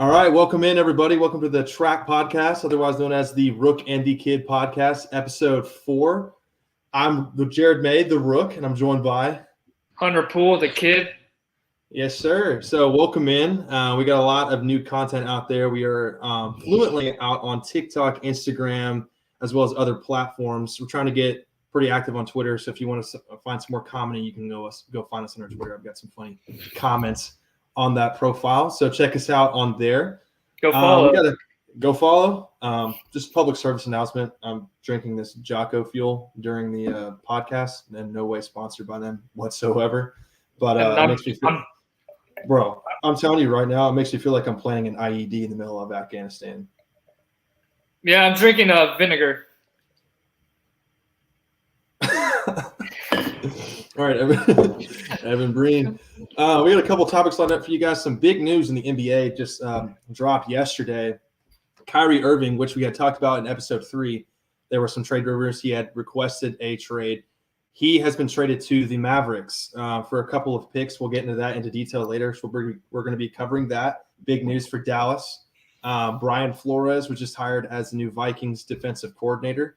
All right, welcome in, everybody. Welcome to the TRAK podcast, otherwise known as the Rook and the Kid podcast, episode 4. I'm the Jared May, the Rook, and I'm joined by Hunter Poole, the Kid. Yes, sir. So welcome in. We got a lot of new content out there. We are fluently out on TikTok, Instagram, as well as other platforms. We're trying to get pretty active on Twitter. So if you want to find some more comedy, you can go find us on our Twitter. I've got some funny comments on that profile. So check us out on there. Go follow. We got to go follow. Just public service announcement. I'm drinking this Jocko Fuel during the podcast, and no way sponsored by them whatsoever. But it makes me feel, bro, I'm telling you right now, it makes me feel like I'm playing an IED in the middle of Afghanistan. Yeah, I'm drinking vinegar. All right, Evan Breen. We got a couple topics lined up for you guys. Some big news in the NBA just dropped yesterday. Kyrie Irving, which we had talked about in episode 3, there were some trade rumors. He had requested a trade. He has been traded to the Mavericks for a couple of picks. We'll get into that into detail later. So we're going to be covering that. Big news for Dallas. Brian Flores was just hired as the new Vikings defensive coordinator.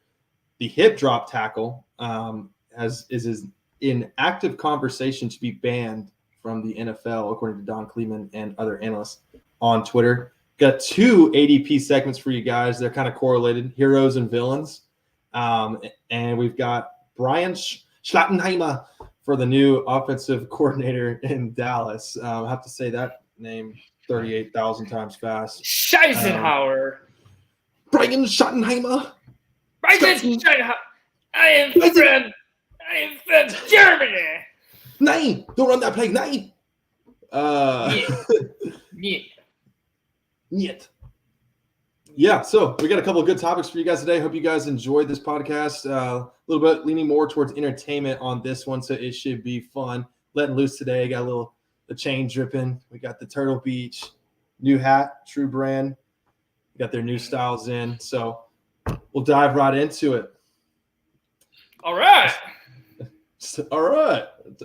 The hip drop tackle is in active conversation to be banned from the NFL, according to Don Kleeman and other analysts on Twitter. Got 2 ADP segments for you guys. They're kind of correlated, heroes and villains. And we've got Brian Schottenheimer for the new offensive coordinator in Dallas. I have to say that name 38,000 times fast. Scheisenhauer. Brian Schottenheimer. Brian Schottenheimer. I am from Germany. Nein, don't run that play. Nein. Niet. Yeah, so we got a couple of good topics for you guys today. Hope you guys enjoyed this podcast. A little bit leaning more towards entertainment on this one, so it should be fun. Letting loose today. Got the chain dripping. We got the Turtle Beach new hat, True Brand. We got their new styles in. So we'll dive right into it. All right.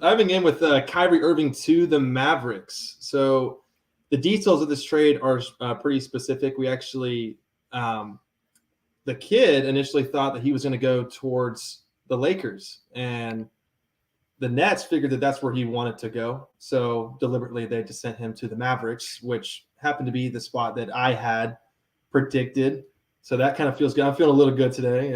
Diving in with Kyrie Irving to the Mavericks. So the details of this trade are pretty specific. We actually, the Kid initially thought that he was going to go towards the Lakers, and the Nets figured that that's where he wanted to go. So deliberately, they just sent him to the Mavericks, which happened to be the spot that I had predicted. So that kind of feels good. I'm feeling a little good today.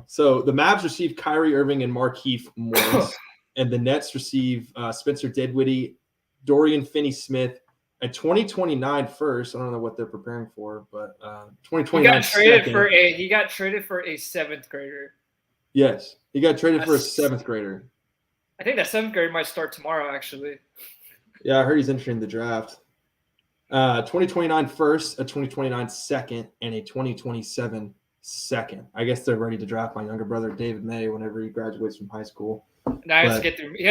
So the Mavs received Kyrie Irving and Markieff Morris. And the Nets receive Spencer Dinwiddie, Dorian Finney-Smith, a 2029 first. I don't know what they're preparing for, but 2029 he got traded for a 7th grader. Yes, he got traded for a 7th grader. I think that 7th grader might start tomorrow, actually. Yeah, I heard he's entering the draft. 2029 first, a 2029 second, and a 2027 second. I guess they're ready to draft my younger brother, David May, whenever he graduates from high school. Now he has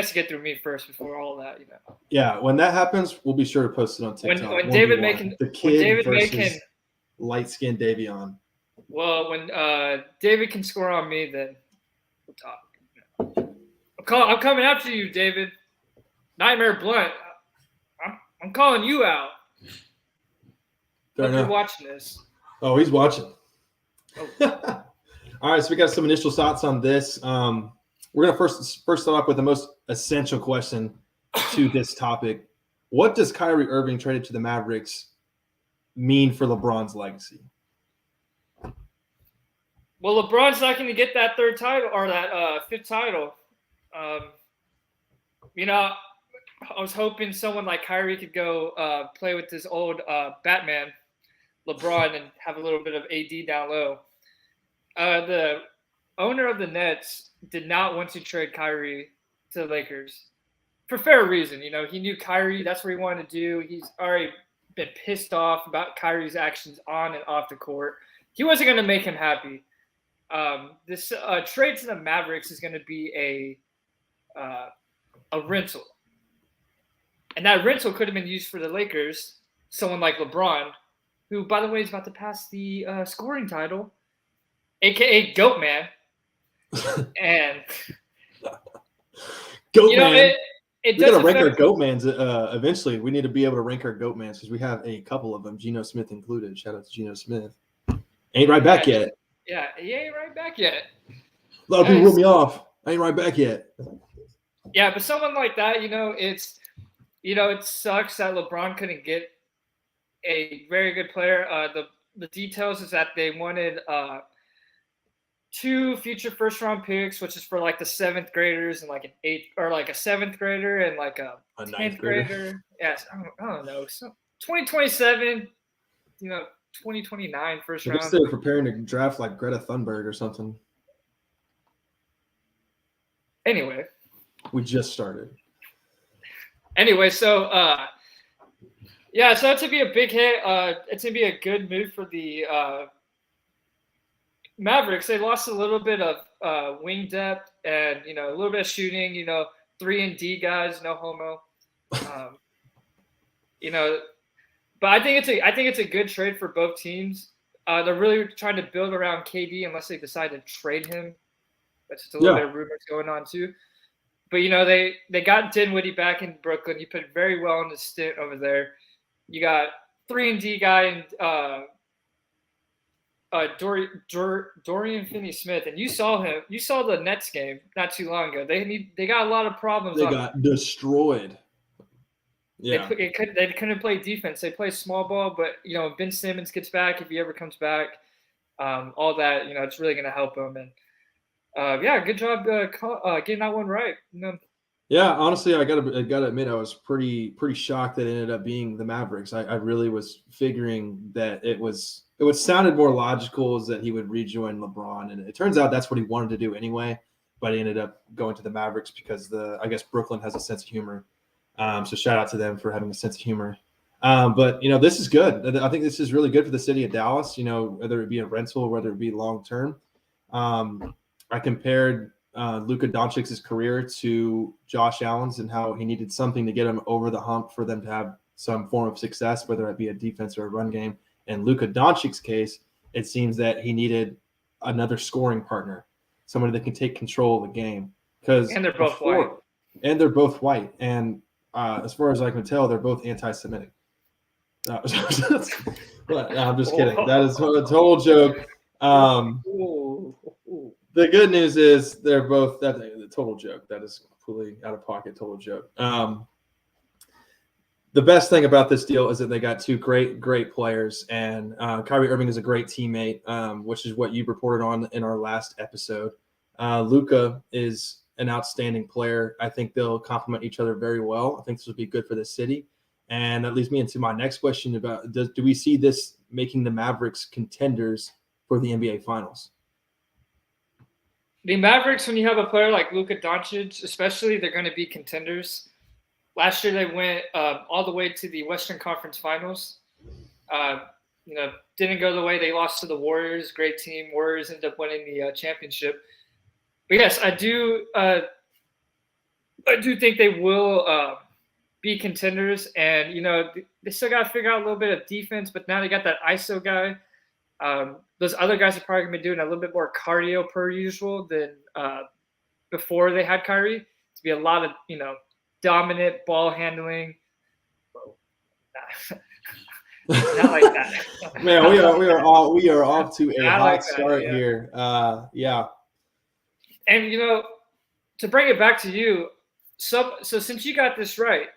to get through me first before all that, you know. Yeah, when that happens, we'll be sure to post it on TikTok. When David May versus light-skinned Davion. Well, when David can score on me, then we'll talk. I'm coming after you, David. Nightmare Blunt. I'm calling you out. Hope you're watching this. Oh, he's watching. Oh. All right, so we got some initial thoughts on this. We're going to first start off with the most essential question to this topic. What does Kyrie Irving traded to the Mavericks mean for LeBron's legacy? Well, LeBron's not going to get that 3rd title or that 5th title. You know, I was hoping someone like Kyrie could go play with his old Batman, LeBron, and have a little bit of AD down low. The owner of the Nets did not want to trade Kyrie to the Lakers for fair reason. You know, he knew Kyrie, that's what he wanted to do. He's already been pissed off about Kyrie's actions on and off the court. He wasn't going to make him happy. This trade to the Mavericks is going to be a rental. And that rental could have been used for the Lakers, someone like LeBron, who, by the way, is about to pass the scoring title, a.k.a. Goat Man. And Goat Man. it We does got to rank our affect. Goatmans eventually. We need to be able to rank our Goatmans because we have a couple of them, Geno Smith included. Shout out to Geno Smith. Ain't right back yet. Yeah, he ain't right back yet. A lot of people wrote me off. I ain't right back yet. Yeah, but someone like that, it sucks that LeBron couldn't get a very good player. The details is that they wanted 2 future first round picks, which is for like the 7th graders and like an 8th or like a 7th grader and like a 10th grader. Yes, I don't know. So 2027, 2029 first round. I guess they were preparing to draft like Greta Thunberg or something. Anyway, we just started. Anyway, so so that's to be a big hit. It's gonna be a good move for the Mavericks. They lost a little bit of wing depth and a little bit of shooting. 3-and-D guys, no homo. But I think it's a good trade for both teams. They're really trying to build around KD unless they decide to trade him. That's just a little bit of rumors going on too. But they got Dinwiddie back in Brooklyn. He played very well in his stint over there. You got 3-and-D guy and Dorian Finney-Smith, and you saw him. You saw the Nets game not too long ago. They got a lot of problems. They got destroyed. Yeah, they couldn't play defense. They play small ball, but Ben Simmons gets back if he ever comes back. All that it's really going to help them. And good job getting that one right. Yeah, honestly, I gotta admit, I was pretty shocked that it ended up being the Mavericks. I really was figuring that it sounded more logical is that he would rejoin LeBron, and it turns out that's what he wanted to do anyway. But he ended up going to the Mavericks because I guess Brooklyn has a sense of humor. So shout out to them for having a sense of humor. But this is good. I think this is really good for the city of Dallas. Whether it be a rental, whether it be long term. I compared Luka Doncic's career to Josh Allen's and how he needed something to get him over the hump for them to have some form of success, whether it be a defense or a run game. In Luka Doncic's case, it seems that he needed another scoring partner, somebody that can take control of the game. And they're both white. And they're both white. And as far as I can tell, they're both anti-Semitic. But I'm just kidding. That is a total joke. The good news is they're both that's a total joke. That is completely out of pocket, total joke. The best thing about this deal is that they got 2 great players, and Kyrie Irving is a great teammate, which is what you reported on in our last episode. Luka is an outstanding player. I think they'll complement each other very well. I think this will be good for the city. And that leads me into my next question about do we see this making the Mavericks contenders for the NBA Finals? The Mavericks, when you have a player like Luka Doncic, especially, they're going to be contenders. Last year they went all the way to the Western Conference Finals. Didn't go the way. They lost to the Warriors. Great team. Warriors ended up winning the championship. But yes, I do think they will be contenders, and they still got to figure out a little bit of defense. But now they got that ISO guy. Those other guys are probably going to be doing a little bit more cardio per usual than before they had Kyrie. To be a lot of dominant ball handling. Not like that. Man, we are off to a hot start here. Yeah. And to bring it back to you, so since you got this right,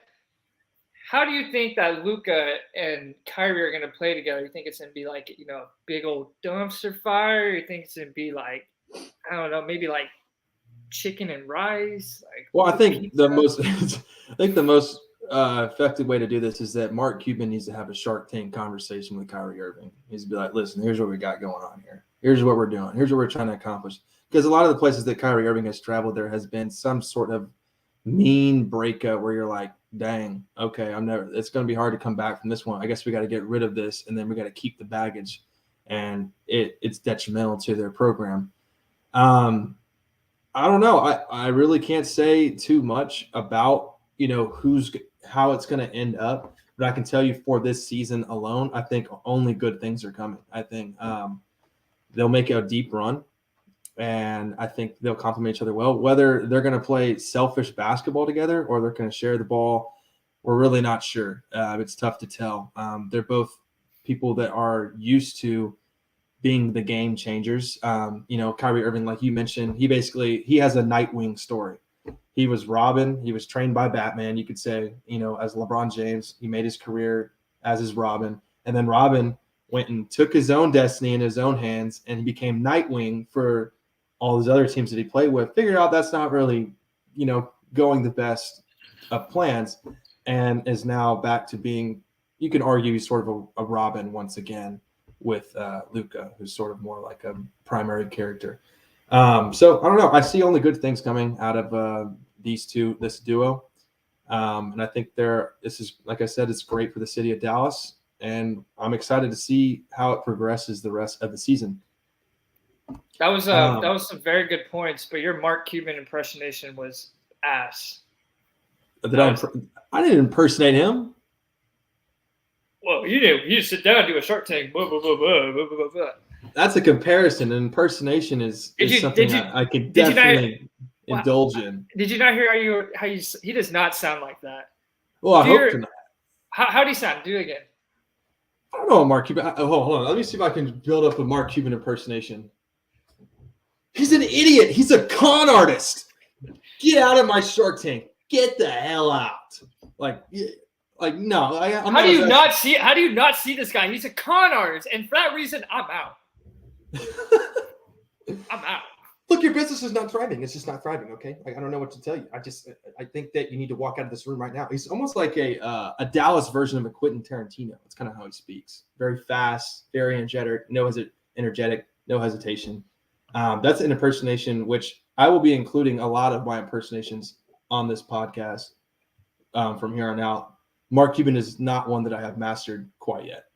how do you think that Luka and Kyrie are going to play together? You think it's going to be like big old dumpster fire? You think it's going to be like, I don't know, maybe like chicken and rice? Well, I think the most effective way to do this is that Mark Cuban needs to have a Shark Tank conversation with Kyrie Irving. He's be like, listen, here's what we got going on here. Here's what we're doing. Here's what we're trying to accomplish. Because a lot of the places that Kyrie Irving has traveled, there has been some sort of mean breakup where you're like, dang, okay, it's going to be hard to come back from this one. I guess we got to get rid of this, and then we got to keep the baggage, and it's detrimental to their program. I don't know. I really can't say too much about, how it's going to end up, but I can tell you for this season alone, I think only good things are coming. I think they'll make a deep run. and I think they'll complement each other well. Whether they're going to play selfish basketball together or they're going to share the ball, we're really not sure. It's tough to tell. They're both people that are used to being the game changers. Kyrie Irving, like you mentioned, he has a Nightwing story. He was Robin. He was trained by Batman, you could say, as LeBron James. He made his career as his Robin. And then Robin went and took his own destiny in his own hands, and he became Nightwing for all those other teams that he played with. Figured out that's not really, going the best of plans, and is now back to being, you can argue, he's sort of a Robin once again with Luka, who's sort of more like a primary character. So I don't know. I see only good things coming out of this duo. And I think this is, like I said, it's great for the city of Dallas. And I'm excited to see how it progresses the rest of the season. That was some very good points, but your Mark Cuban impersonation was ass. I didn't impersonate him. Well, you did. You just sit down and do a Shark Tank. Blah, blah, blah, blah, blah, blah, blah. That's a comparison. An impersonation is something I could definitely indulge in. Did you not hear how you? He does not sound like that. Well, I hope to not. How do you sound? Do it again. I don't know, Mark Cuban. Hold on. Let me see if I can build up a Mark Cuban impersonation. He's an idiot. He's a con artist. Get out of my Shark Tank. Get the hell out. No. How do you not see this guy? He's a con artist, and for that reason, I'm out. I'm out. Look, your business is not thriving. It's just not thriving, okay? I don't know what to tell you. I think that you need to walk out of this room right now. He's almost like a Dallas version of a Quentin Tarantino. It's kind of how he speaks. Very fast, very energetic, no hesitation. That's an impersonation, which I will be including a lot of my impersonations on this podcast from here on out. Mark Cuban is not one that I have mastered quite yet.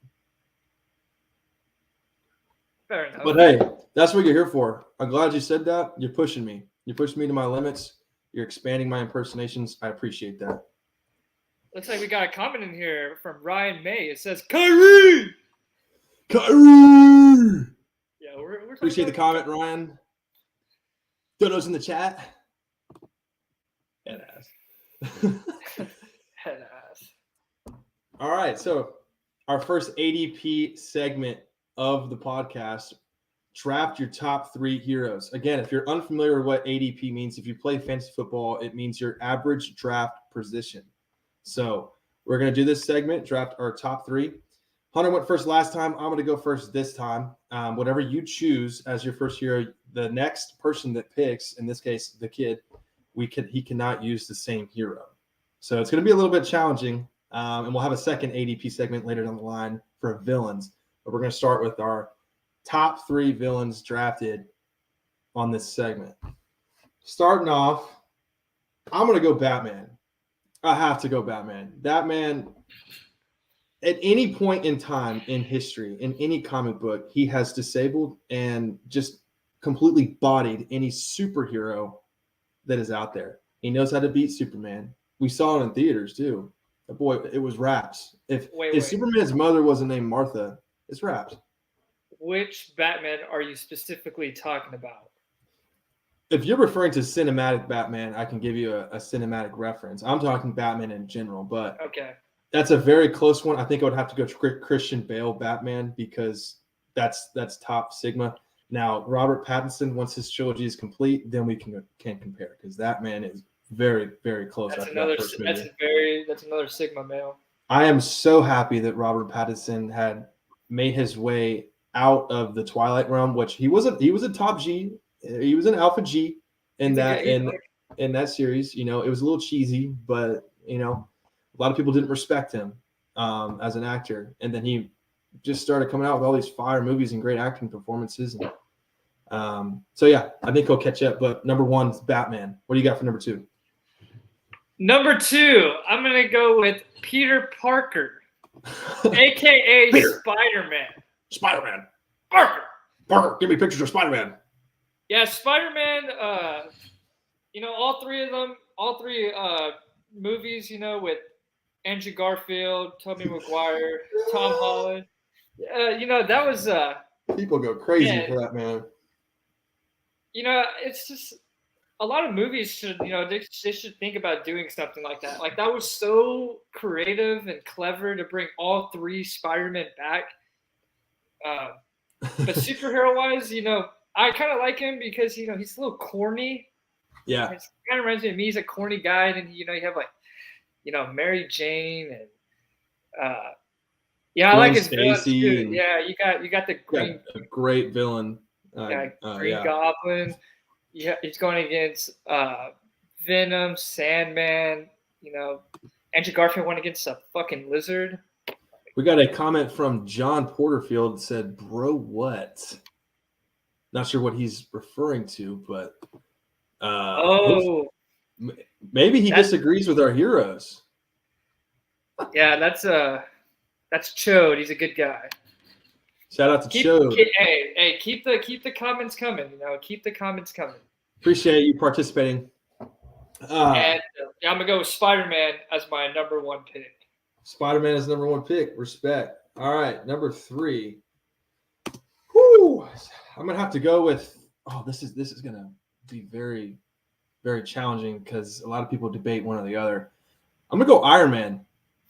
Fair enough. But hey, that's what you're here for. I'm glad you said that. You're pushing me. You're pushing me to my limits. You're expanding my impersonations. I appreciate that. Looks like we got a comment in here from Ryan May. It says, Kyrie! Kyrie! Yeah, we're appreciate the comment, Ryan. Dodo's in the chat. Head ass. Head ass. All right, so our first ADP segment of the podcast, draft your top 3 heroes. Again, if you're unfamiliar with what ADP means, if you play fantasy football, it means your average draft position. So we're going to do this segment, draft our top 3. Hunter went first last time. I'm going to go first this time. Whatever you choose as your first hero, the next person that picks, in this case, the kid, he cannot use the same hero. So it's going to be a little bit challenging, and we'll have a second ADP segment later down the line for villains. But we're going to start with our top 3 villains drafted on this segment. Starting off, I'm going to go Batman. I have to go Batman. Batman, at any point in time in history, in any comic book, he has disabled and just completely bodied any superhero that is out there. He knows how to beat Superman. We saw it in theaters too. Boy, it was raps. If Superman's mother wasn't named Martha, it's raps. Which Batman are you specifically talking about? If you're referring to cinematic Batman, I can give you a cinematic reference. I'm talking Batman in general, but okay, that's a very close one. I think I would have to go to Christian Bale Batman because that's top Sigma. Now, Robert Pattinson, once his trilogy is complete, then we can compare because that man is very, very close. That's another Sigma male. I am so happy that Robert Pattinson had made his way out of the Twilight realm, which he was a top G. He was an alpha G in that series. It was a little cheesy, but a lot of people didn't respect him as an actor. And then he just started coming out with all these fire movies and great acting performances. And, so yeah, I think he'll catch up. But number 1 is Batman. What do you got for number 2? Number 2, I'm gonna go with Peter Parker, aka Spider-Man. Spider-Man. Parker, give me pictures of Spider-Man. Yeah, Spider-Man. All 3 of them, movies. With Andrew Garfield, Tobey Maguire, Tom Holland. That was People go crazy for that man. It's just a lot of movies should, they should think about doing something like that. Like that was so creative and clever to bring all three Spider-Man back. But superhero wise, I kind of like him because he's a little corny. Yeah, It kind of reminds me of me. He's a corny guy, and you have like, Mary Jane and I like his villains too. and Yeah, you got the Green a great villain. Green Goblin. Yeah, he's going against Venom, Sandman. Andrew Garfield went against a fucking lizard. We got a comment from John Porterfield that said, "Bro, what?" Not sure what he's referring to, but maybe he disagrees with our heroes. Yeah, that's Chode. He's a good guy. Shout out to Chode. Hey, keep the comments coming. Keep the comments coming. Appreciate you participating. And I'm gonna go with Spider-Man as my number one pick. Spider-Man is number one pick. Respect. All right, number 3. Whoo! I'm gonna have to go with. Oh, this is gonna be very, very challenging because a lot of people debate one or the other. I'm gonna go Iron Man.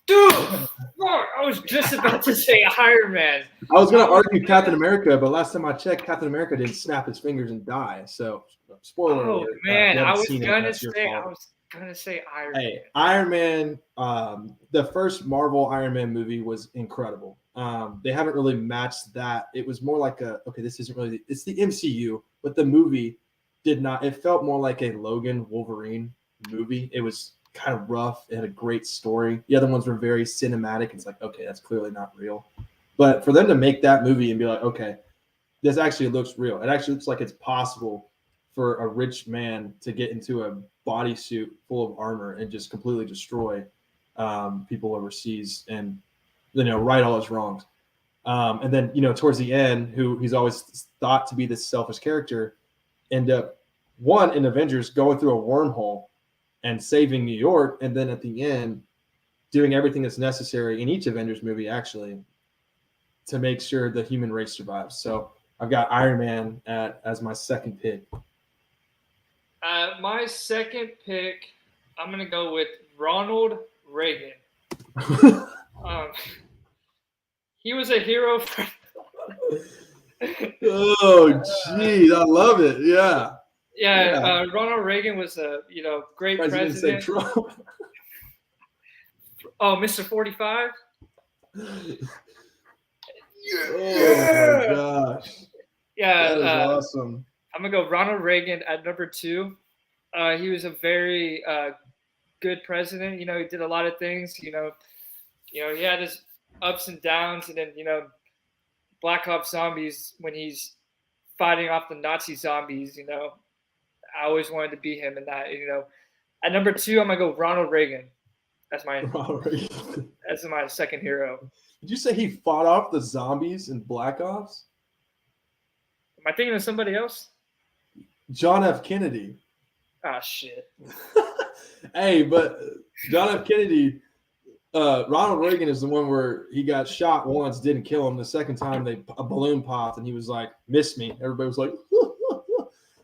Dude, I was just about to say Iron Man. I was gonna argue Captain America, but last time I checked, Captain America didn't snap his fingers and die. So, spoiler alert. Oh man, I was gonna say Iron Man. Hey, Iron Man. The first Marvel Iron Man movie was incredible. They haven't really matched that. It was more like this isn't really. It's the MCU, but the movie did not. It felt more like a Logan Wolverine movie. It was kind of rough. It had a great story. The other ones were very cinematic. It's like, okay, that's clearly not real. But for them to make that movie and be like, okay, this actually looks real. It actually looks like it's possible for a rich man to get into a bodysuit full of armor and just completely destroy people overseas and, right all his wrongs. And then, towards the end, who he's always thought to be this selfish character, end up, in Avengers going through a wormhole and saving New York, and then at the end, doing everything that's necessary in each Avengers movie, actually, to make sure the human race survives. So I've got Iron Man as my second pick. My second pick, I'm going to go with Ronald Reagan. He was a hero for... Oh, geez, I love it. Yeah. Yeah. Ronald Reagan was a great president. Trump. Oh, Mr. 45. Oh my gosh. Yeah, that is awesome. I'm gonna go Ronald Reagan at number 2. He was a very good president. He did a lot of things. He had his ups and downs, and then Black Ops Zombies when he's fighting off the Nazi zombies. I always wanted to be him in that. At number 2, I'm gonna go Ronald Reagan. That's my second hero. Did you say he fought off the zombies in Black Ops? Am I thinking of somebody else? John F. Kennedy. Ah, shit. Hey, but John F. Kennedy, Ronald Reagan is the one where he got shot once, didn't kill him. The second time, a balloon popped, and he was like, "Miss me." Everybody was like,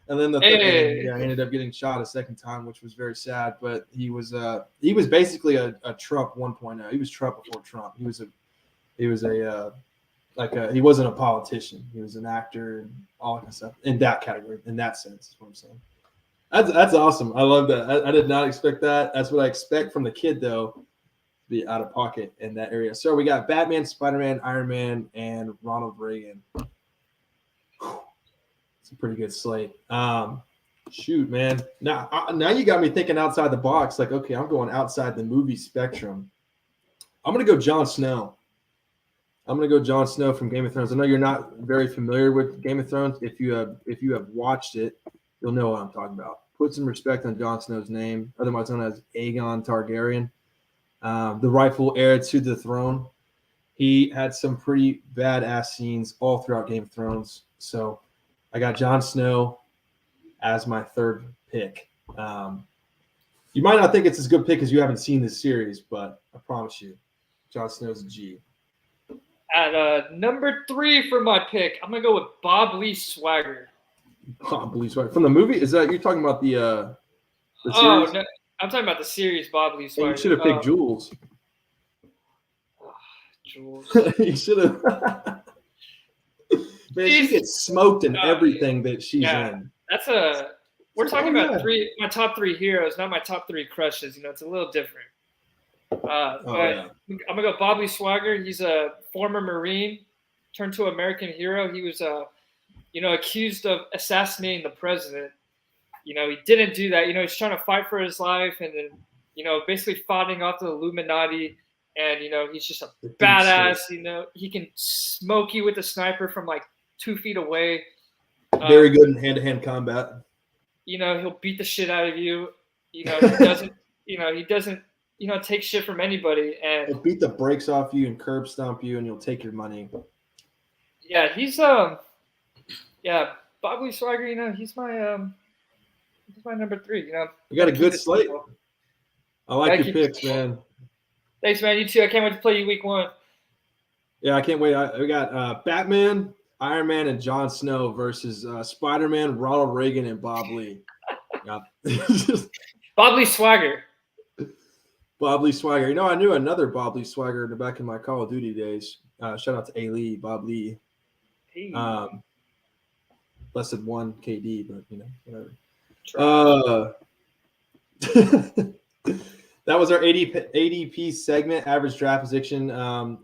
and then he ended up getting shot a second time, which was very sad. But he was basically a Trump 1.0. He was Trump before Trump. He wasn't a politician. He was an actor and all that kind of stuff. In that category, in that sense, is what I'm saying. That's awesome. I love that. I did not expect that. That's what I expect from the kid, though, to be out of pocket in that area. So we got Batman, Spider-Man, Iron Man, and Ronald Reagan. It's a pretty good slate. Shoot, man. Now you got me thinking outside the box. Like, okay, I'm going outside the movie spectrum. I'm going to go Jon Snow. I'm going to go Jon Snow from Game of Thrones. I know you're not very familiar with Game of Thrones. If you have watched it, you'll know what I'm talking about. Put some respect on Jon Snow's name, otherwise known as Aegon Targaryen, the rightful heir to the throne. He had some pretty badass scenes all throughout Game of Thrones. So I got Jon Snow as my third pick. You might not think it's as good pick because you haven't seen this series, but I promise you, Jon Snow's a G. At number 3 for my pick, I'm going to go with Bob Lee Swagger. Bob Swagger from the movie. Is that you're talking about the Oh series? no, I'm talking about the series. Bob Lee Hey, Swagger. you should have picked Jules. Jules. You should have. Man, she gets smoked in everything that she's in. That's we're talking about my top 3 heroes, not my top 3 crushes. It's a little different. I'm gonna go Bob Lee Swagger. He's a former Marine, turned to American hero. He was accused of assassinating the president. He didn't do that. He's trying to fight for his life, and then basically fighting off the Illuminati. And he's just a badass. He can smoke you with a sniper from like 2 feet away. Very good in hand-to-hand combat. He'll beat the shit out of you. He doesn't. He doesn't. Take shit from anybody. And he'll beat the brakes off you and curb stomp you, and you'll take your money. Yeah, he's Bob Lee Swagger. He's my number 3. You got a good slate. I like your picks, man. Thanks, man. You too. I can't wait to play you week 1. Yeah, I can't wait. We got Batman, Iron Man, and Jon Snow versus Spider-Man, Ronald Reagan, and Bob Lee. Yeah. Bob Lee Swagger. Bob Lee Swagger. I knew another Bob Lee Swagger in the back of my Call of Duty days. Shout out to A. Lee, Bob Lee. Hey. Less than 1 KD, but whatever. That was our ADP segment. Average draft position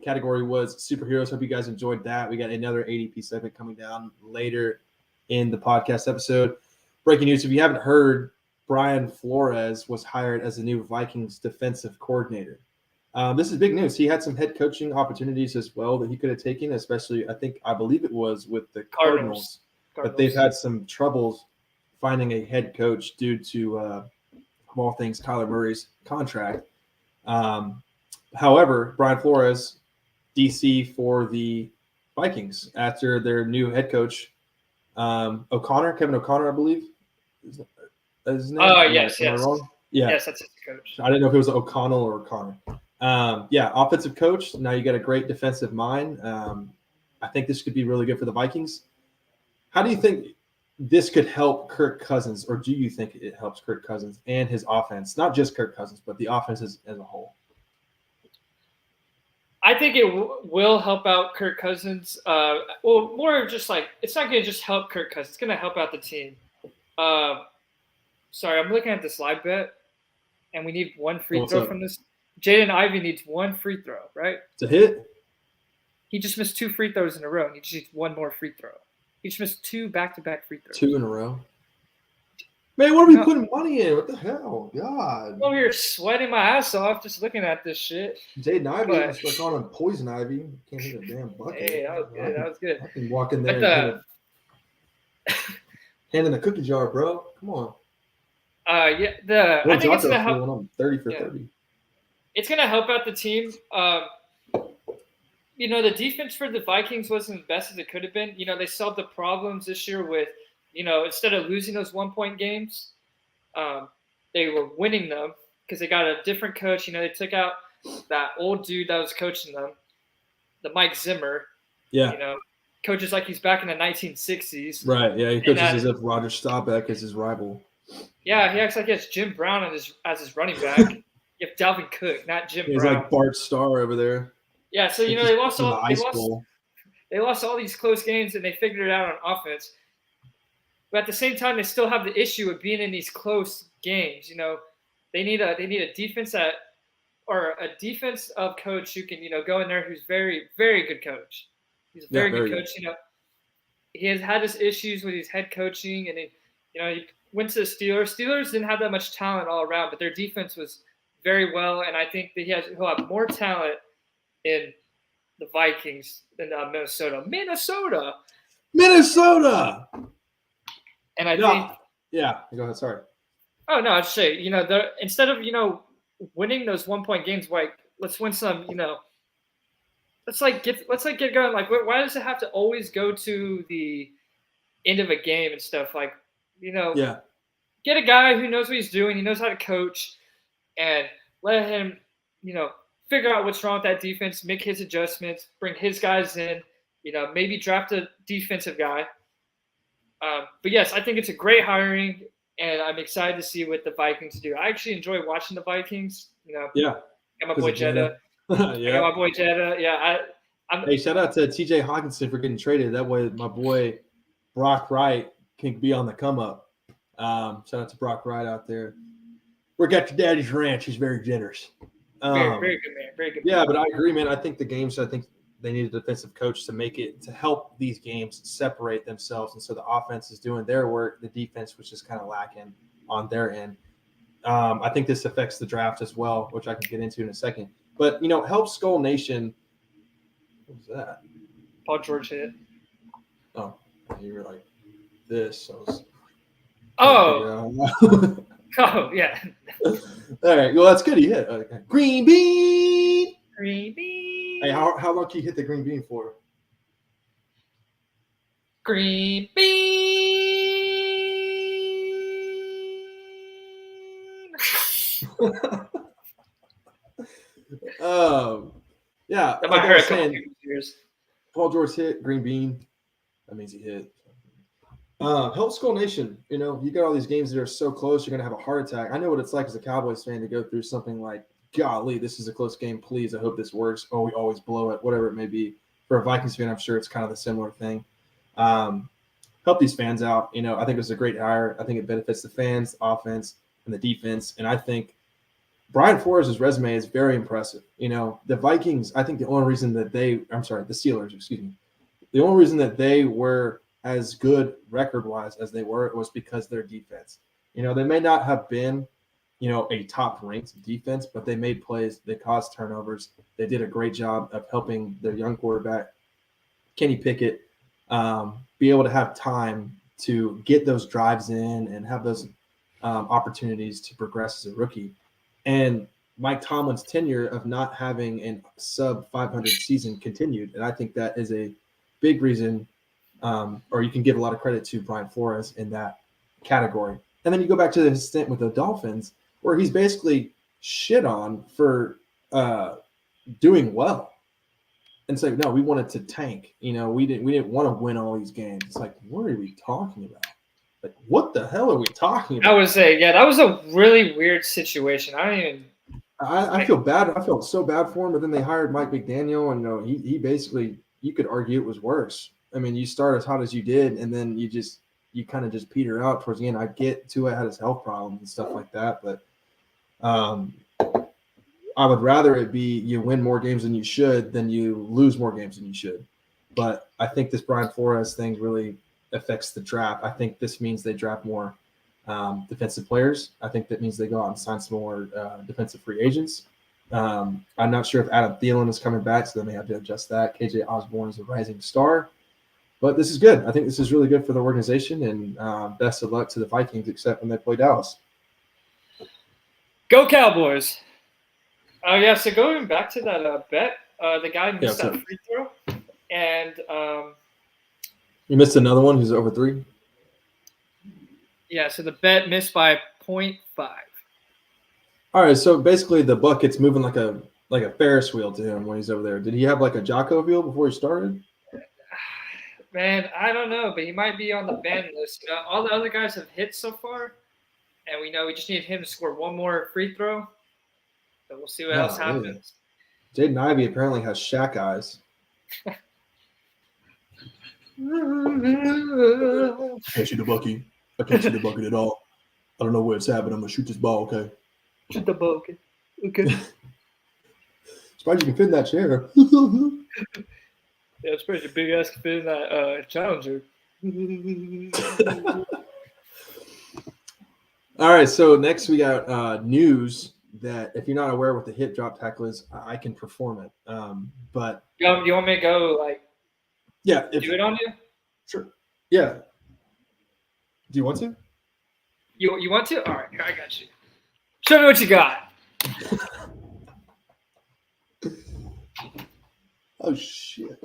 category was superheroes. Hope you guys enjoyed that. We got another ADP segment coming down later in the podcast episode. Breaking news: if you haven't heard, Brian Flores was hired as the new Vikings defensive coordinator. This is big news. He had some head coaching opportunities as well that he could have taken, especially I believe it was with the Cardinals. But they've had some troubles finding a head coach due to, of all things, Kyler Murray's contract. However, Brian Flores, DC for the Vikings after their new head coach, Kevin O'Connor, I believe. Is that his name? Oh, yes. Am I wrong? Yeah. Yes, that's his coach. I didn't know if it was O'Connell or O'Connor. Offensive coach. Now you got a great defensive mind. I think this could be really good for the Vikings. How do you think this could help Kirk Cousins, or do you think it helps Kirk Cousins and his offense? Not just Kirk Cousins, but the offense as a whole. I think it will help out Kirk Cousins. More of just like it's not going to just help Kirk Cousins. It's going to help out the team. Sorry, I'm looking at this live bet, and we need 1 free throw from this. Jaden Ivey needs 1 free throw, right? It's a hit. He just missed 2 free throws in a row. And he just needs 1 more free throw. He just missed 2 back-to-back free throws. 2 in a row. Man, what are we putting money in? What the hell? God. I'm over here sweating my ass off just looking at this shit. Jaden Ivey was like on Poison Ivy. Can't hit a damn bucket. Hey, that was good. That was good. I can walk in there and hand in the cookie jar, bro. Come on. I think it's gonna help. I'm 30 for 30. It's gonna help out the team. The defense for the Vikings wasn't as best as it could have been. They solved the problems this year with, instead of losing those 1-point games, they were winning them because they got a different coach. They took out that old dude that was coaching them, the Mike Zimmer. Yeah. Coaches like he's back in the 1960s. Right. Yeah. He coaches as if Roger Staubach is his rival. Yeah. He acts like he has Jim Brown as his running back. You have Dalvin Cook, not Jim Brown. He's like Bart Starr over there. Yeah, so they lost all these close games and they figured it out on offense. But at the same time, they still have the issue of being in these close games. They need a defense a defensive coach who can go in there who's very, very good coach. He's a very good coach. He has had his issues with his head coaching, and he went to the Steelers. Steelers didn't have that much talent all around, but their defense was very well, and I think that he'll have more talent in the Vikings than Minnesota. And I think. Yeah, go ahead. Sorry. Oh no, I'd say instead of winning those 1-point games, like let's win some. Let's get going. Like, why does it have to always go to the end of a game and stuff? Like, Yeah. Get a guy who knows what he's doing. He knows how to coach, and let him, figure out what's wrong with that defense, make his adjustments, bring his guys in, maybe draft a defensive guy. But yes, I think it's a great hiring, and I'm excited to see what the Vikings do. I actually enjoy watching the Vikings. Yeah. Got my boy Jetta. I Yeah. got my boy Jetta. Yeah, Hey, shout out to TJ Hawkinson for getting traded. That way, my boy Brock Wright can be on the come up. Shout out to Brock Wright out there. Work at your daddy's ranch. He's very generous. very good man. Very good. Yeah, man. but I agree, man. I think they need a defensive coach to help these games separate themselves. And so the offense is doing their work, the defense, which is kind of lacking on their end. I think this affects the draft as well, which I can get into in a second. But, help Skull Nation. What was that? Paul George hit. Oh, you were like this. Oh, yeah. All right. Well, that's good. He hit. Okay. Green bean. Green bean. Hey, how long can you hit the green bean for? Green bean. Yeah. That like might I hurt was a couple saying, years. Paul George hit green bean. That means he hit. Help Skull Nation. You got all these games that are so close, you're gonna have a heart attack. I know what it's like as a Cowboys fan to go through something like, golly, this is a close game. Please, I hope this works. Oh, we always blow it. Whatever it may be. For a Vikings fan, I'm sure it's kind of the similar thing. Help these fans out. I think it was a great hire. I think it benefits the fans, the offense, and the defense. And I think Brian Flores' resume is very impressive. The Vikings, I think the Steelers, excuse me. The only reason that they were as good record-wise as they were was because their defense. They may not have been, a top-ranked defense, but they made plays. They caused turnovers. They did a great job of helping their young quarterback, Kenny Pickett, be able to have time to get those drives in and have those opportunities to progress as a rookie. And Mike Tomlin's tenure of not having a sub-500 season continued. And I think that is a big reason, or you can give a lot of credit to Brian Flores in that category. And then you go back to his stint with the Dolphins, where he's basically shit on for doing well. And say, no, we wanted to tank. We didn't want to win all these games. It's like, what are we talking about? Like, what the hell are we talking about? That was a really weird situation. I feel bad. I felt so bad for him, but then they hired Mike McDaniel, and he basically, you could argue it was worse. I mean, you start as hot as you did, and then you kind of just peter out towards the end. I get Tua had his health problems and stuff like that, but I would rather it be you win more games than you should than you lose more games than you should. But I think this Brian Flores thing really affects the draft. I think this means they draft more defensive players. I think that means they go out and sign some more defensive free agents. I'm not sure if Adam Thielen is coming back, so they may have to adjust that. KJ Osborne is a rising star. But this is good. I think this is really good for the organization, and best of luck to the Vikings, except when they play Dallas. Go Cowboys. So going back to that bet, the guy missed that free throw. And you missed another one who's over 3? Yeah, so the bet missed by 0.5. All right, so basically the bucket's moving like a Ferris wheel to him when he's over there. Did he have like a Jocko wheel before he started? Man, I don't know, but he might be on the ban list. All the other guys have hit so far, and we know we just need him to score one more free throw. So we'll see what else happens. Jaden Ivey apparently has Shaq eyes. I can't shoot the bucket. I can't shoot the bucket at all. I don't know where it's at, but I'm gonna shoot this ball. Okay. Shoot the bucket. Okay. Surprised you can fit in that chair. Yeah, it's pretty big ass can fit in that Challenger. All right, so next we got news that if you're not aware what the hip drop tackle is, I can perform it. But you want me to go do it on you? Sure. Yeah. Do you want to? You want to? All right, I got you. Show me what you got. Oh shit.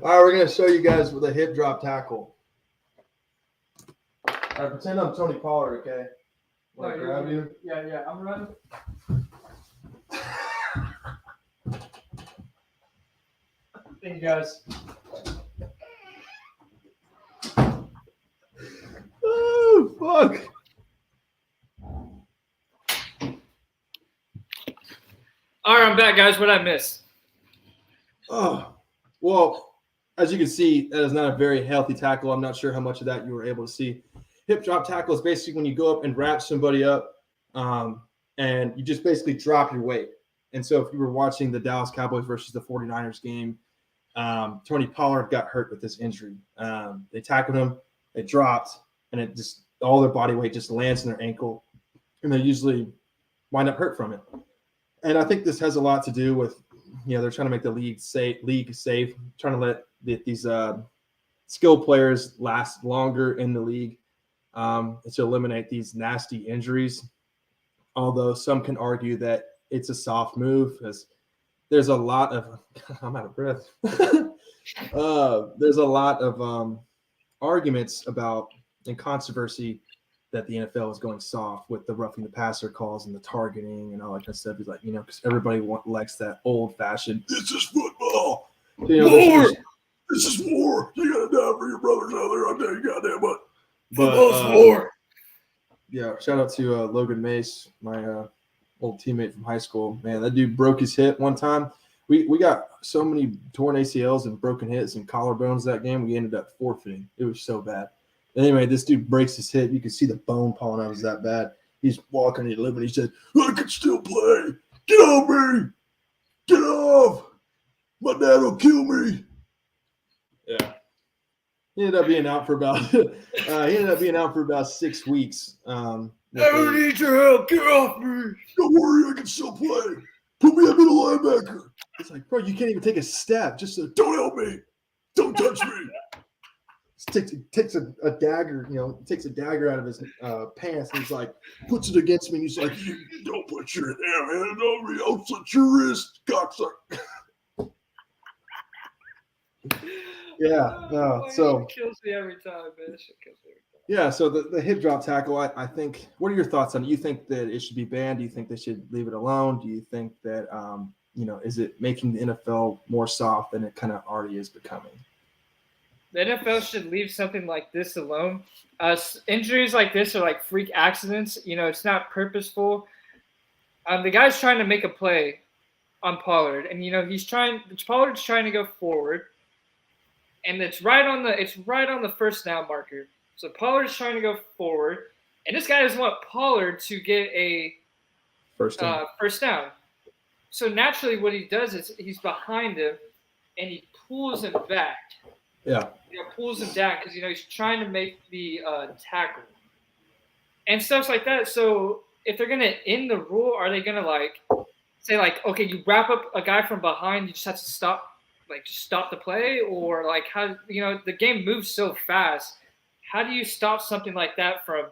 All right, we're going to show you guys with a hip drop tackle. All right, pretend I'm Tony Pollard, okay? Want to grab you? Yeah, I'm running. Thank you, guys. Oh, fuck. All right, I'm back, guys. What did I miss? Oh, well, as you can see, that is not a very healthy tackle. I'm not sure how much of that you were able to see. Hip drop tackle is basically when you go up and wrap somebody up, and you just basically drop your weight. And so if you were watching the Dallas Cowboys versus the 49ers game, Tony Pollard got hurt with this injury. They tackled him, they dropped, and it just all their body weight just lands in their ankle, and they usually wind up hurt from it. And I think this has a lot to do with, they're trying to make the league safe, trying to let these skill players last longer in the league, to eliminate these nasty injuries. Although some can argue that it's a soft move because there's a lot of I'm out of breath. There's a lot of arguments about and controversy that the NFL is going soft with the roughing the passer calls and the targeting and all that kind of stuff. He's like, because everybody likes that old fashioned. This is football. War. This is war. You gotta die for your brothers out there. I'll tell you, goddamn what. Football's war. Yeah, shout out to Logan Mace, my old teammate from high school. Man, that dude broke his hip one time. We got so many torn ACLs and broken hits and collarbones that game. We ended up forfeiting. It was so bad. Anyway, this dude breaks his hip. You can see the bone falling out. It was that bad. He's walking the limit. He said, I can still play. Get off me. Get off. My dad will kill me. Yeah. He ended up being out for about 6 weeks. I don't need your help. Get off me. Don't worry, I can still play. Put me up in a linebacker. It's like, bro, you can't even take a step. Just don't help me. Don't touch me. Takes a dagger, takes a dagger out of his pants, and he's like, puts it against me, and he's like, you don't put your damn hand on me, I'll slit your wrist, cocksucker. Yeah, no, so it kills me every time, man. Yeah, so the hip drop tackle, I think. What are your thoughts on it? You think that it should be banned? Do you think they should leave it alone? Do you think that is it making the NFL more soft than it kind of already is becoming? The NFL should leave something like this alone. Injuries like this are like freak accidents. It's not purposeful. The guy's trying to make a play on Pollard, and Pollard's trying to go forward, and it's right on the first down marker. So Pollard's trying to go forward, and this guy doesn't want Pollard to get a first down. So naturally, what he does is he's behind him, and he pulls him back. Yeah. Pulls him down because he's trying to make the tackle and stuff like that. So if they're gonna end the rule, are they gonna say okay, you wrap up a guy from behind, you just have to stop the play, or how the game moves so fast? How do you stop something like that from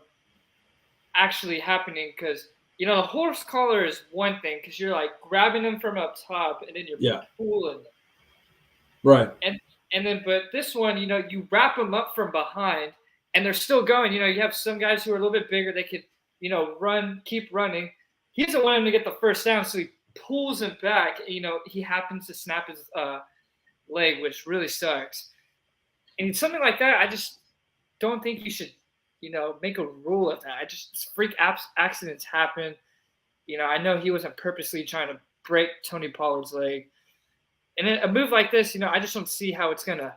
actually happening? Because the horse collar is one thing because you're grabbing them from up top and then you're pulling them. Right. And then, but this one, you wrap them up from behind, and they're still going. You have some guys who are a little bit bigger. They could, keep running. He doesn't want him to get the first down, so he pulls him back. He happens to snap his leg, which really sucks. And something like that, I just don't think you should, make a rule of that. Freak accidents happen. I know he wasn't purposely trying to break Tony Pollard's leg. And then a move like this, I just don't see how it's going to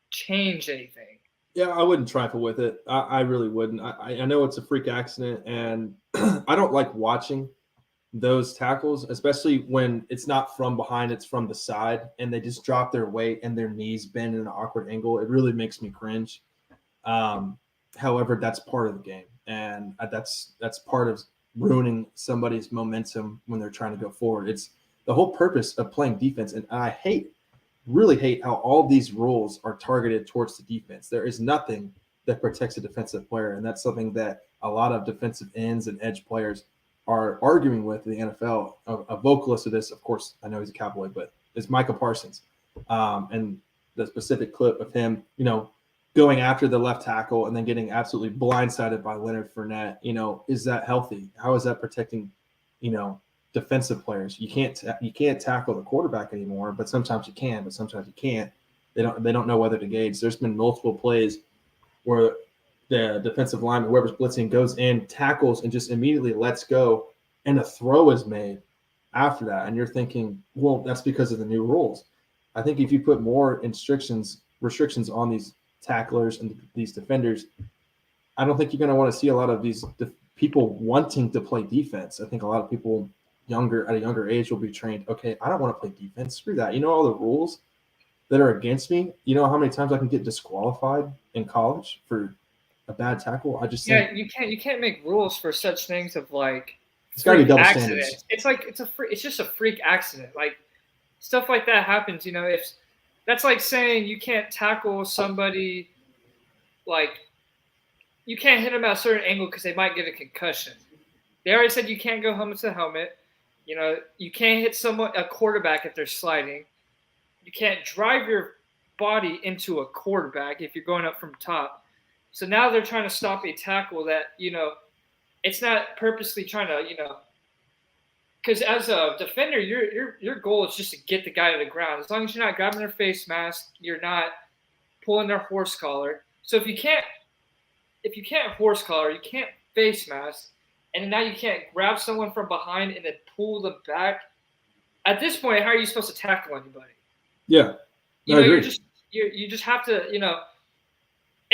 change anything. Yeah, I wouldn't trifle with it. I really wouldn't. I know it's a freak accident, and I don't like watching those tackles, especially when it's not from behind, it's from the side, and they just drop their weight and their knees bend in an awkward angle. It really makes me cringe. However, that's part of the game, and that's part of ruining somebody's momentum when they're trying to go forward. It's the whole purpose of playing defense, and I really hate how all these rules are targeted towards the defense. There is nothing that protects a defensive player, and that's something that a lot of defensive ends and edge players are arguing with in the NFL. A vocalist of this, of course, I know he's a Cowboy, but it's Micah Parsons. And the specific clip of him, going after the left tackle and then getting absolutely blindsided by Leonard Fournette, is that healthy? How is that protecting, defensive players. You can't tackle the quarterback anymore, but sometimes you can, but sometimes you can't. They don't know whether to gauge. There's been multiple plays where the defensive lineman, whoever's blitzing, goes in, tackles, and just immediately lets go, and a throw is made after that. And you're thinking, well, that's because of the new rules. I think if you put more restrictions on these tacklers and these defenders, I don't think you're going to want to see a lot of these people wanting to play defense. I think a lot of people at a younger age will be trained, okay, I don't want to play defense. Screw that. You know all the rules that are against me? You know how many times I can get disqualified in college for a bad tackle? I just think you can't make rules for such things of like it's got to be double accidents. standards. It's like it's just a freak accident. Like stuff like that happens, you know, if that's like saying you can't tackle somebody, like you can't hit them at a certain angle because they might get a concussion. They already said you can't go helmet to helmet. You know, you can't hit a quarterback if they're sliding. You can't drive your body into a quarterback if you're going up from top. So now they're trying to stop a tackle that, you know, it's not purposely trying to, you know, because as a defender, your goal is just to get the guy to the ground. As long as you're not grabbing their face mask, you're not pulling their horse collar. So if you can't horse collar, you can't face mask, and now you can't grab someone from behind and then pull them back. At this point, how are you supposed to tackle anybody? Yeah, you know, you just have to, you know.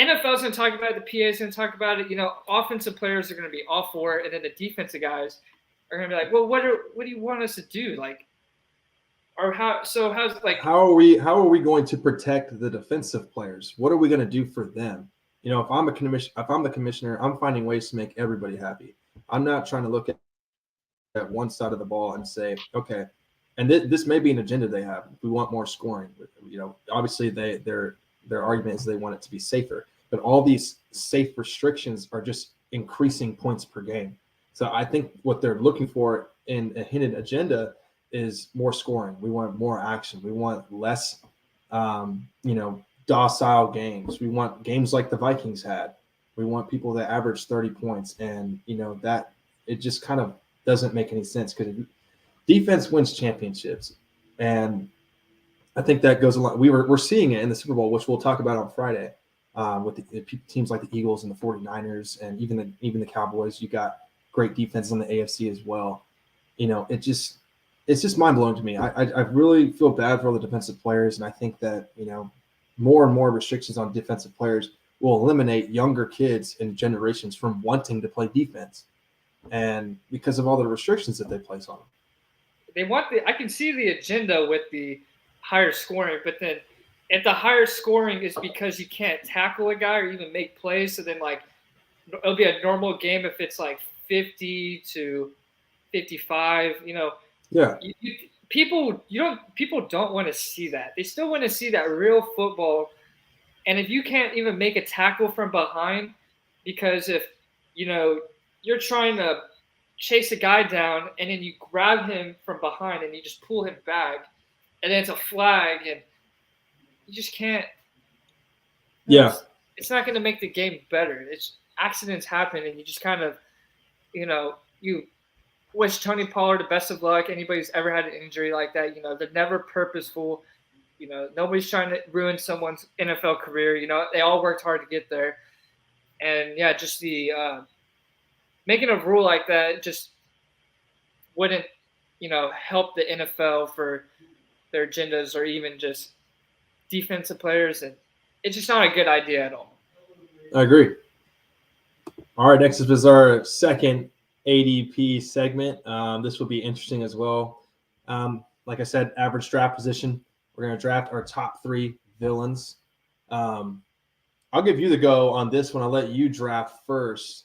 NFL's going to talk about it. The PA's going to talk about it. You know, offensive players are going to be all for it, and then the defensive guys are going to be like, well, what do you want us to do? Like, or how's like how are we going to protect the defensive players? What are we going to do for them? You know, if I'm the commissioner, I'm finding ways to make everybody happy. I'm not trying to look at one side of the ball and say, okay, and this may be an agenda they have. We want more scoring. You know, obviously their argument is they want it to be safer, but all these safe restrictions are just increasing points per game. So I think what they're looking for in a hinted agenda is more scoring. We want more action. We want less, docile games. We want games like the Vikings had. We want people that average 30 points, and that it just kind of doesn't make any sense because defense wins championships, and I think that goes a lot. We're seeing it in the Super Bowl, which we'll talk about on Friday, with the teams like the Eagles and the 49ers, and even the Cowboys. You got great defense in the AFC as well. It's just mind blowing to me. I really feel bad for all the defensive players, and I think that more and more restrictions on defensive players will eliminate younger kids and generations from wanting to play defense, and because of all the restrictions that they place on them. I can see the agenda with the higher scoring, but then if the higher scoring is because you can't tackle a guy or even make plays, so then like it'll be a normal game if it's like 50 to 55. Yeah. People don't want to see that. They still want to see that real football. And if you can't even make a tackle from behind, because if you're trying to chase a guy down and then you grab him from behind and you just pull him back, and then it's a flag, and you just can't. Yeah, it's not going to make the game better. It's accidents happen, and you just kind of, you wish Tony Pollard the best of luck. Anybody who's ever had an injury like that, they're never purposeful. Nobody's trying to ruin someone's NFL career. They all worked hard to get there, and yeah, just the making a rule like that just wouldn't, help the NFL for their agendas or even just defensive players, and it's just not a good idea at all. I agree. All right, next is our second ADP segment. This will be interesting as well. Like I said, average draft position. We're going to draft our top 3 villains. I'll give you the go on this one. I'll let you draft first.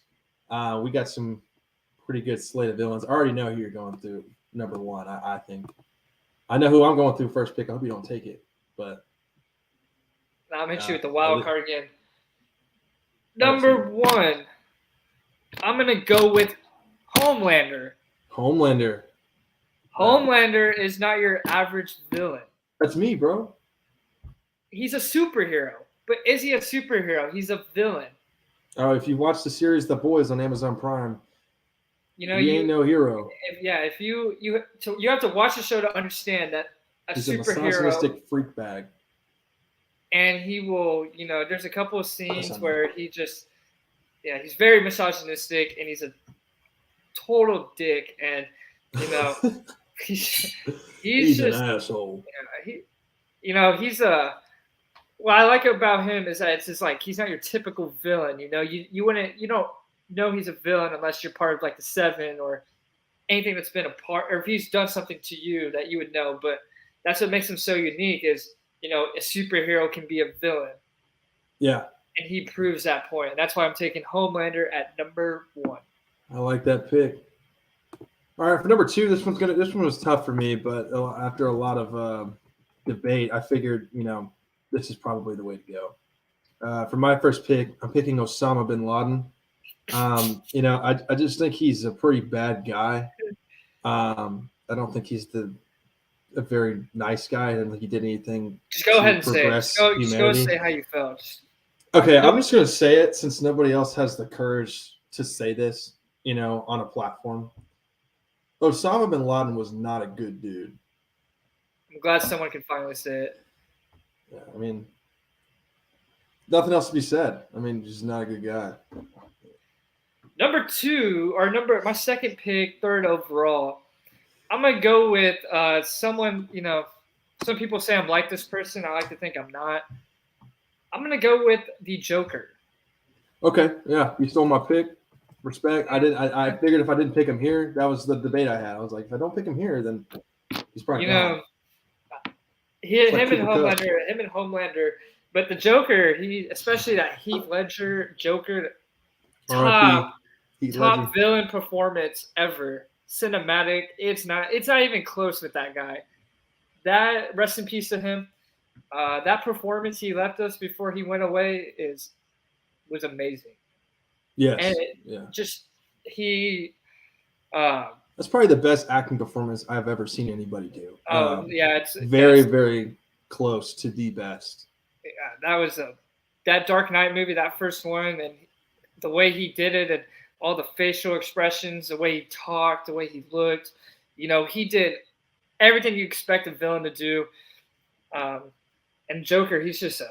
We got some pretty good slate of villains. I already know who you're going through. Number 1, I think. I know who I'm going through first pick. I hope you don't take it, but I'm hit you with the wild card again. Number 1, I'm gonna go with Homelander. Homelander is not your average villain. That's me, bro. He's a superhero, but is he a superhero? He's a villain. Oh, if you watch the series The Boys on Amazon Prime, he ain't no hero. If you have to watch the show to understand that He's a superhero, misogynistic freak bag. and he will, there's a couple of scenes where he just, he's very misogynistic, and he's a total dick, and he's just an asshole. He's a. What I like about him is that it's just like he's not your typical villain. You don't know he's a villain unless you're part of like the Seven or anything that's been a part, or if he's done something to you that you would know. But that's what makes him so unique is a superhero can be a villain. Yeah, and he proves that point. And that's why I'm taking Homelander at number 1. I like that pick. All right, for number 2, this one was tough for me, but after a lot of debate, I figured this is probably the way to go. For my first pick, I'm picking Osama bin Laden. I just think he's a pretty bad guy. I don't think he's a very nice guy. I don't think he did anything. Just go ahead and say it. Just go say how you felt. Okay, I'm just going to say it since nobody else has the courage to say this, on a platform. Osama bin Laden was not a good dude. I'm glad someone can finally say it. Yeah, I mean, nothing else to be said. I mean, just not a good guy. Number 2, or my second pick, 3rd overall. I'm going to go with someone, some people say I'm like this person. I like to think I'm not. I'm going to go with the Joker. Okay, yeah, you stole my pick. Respect. I figured if I didn't pick him here, that was the debate I had. I was like, if I don't pick him here, then he's probably gone. Him and Homelander. But the Joker, especially that Heath Ledger Joker, top villain performance ever. Cinematic. It's not even close with that guy. That, rest in peace to him. That performance he left us before he went away was amazing. Yes. And that's probably the best acting performance I've ever seen anybody do. It's very close to the best. Yeah, that was that Dark Knight movie, that first one, and the way he did it, and all the facial expressions, the way he talked, the way he looked. He did everything you expect a villain to do. And Joker, he's just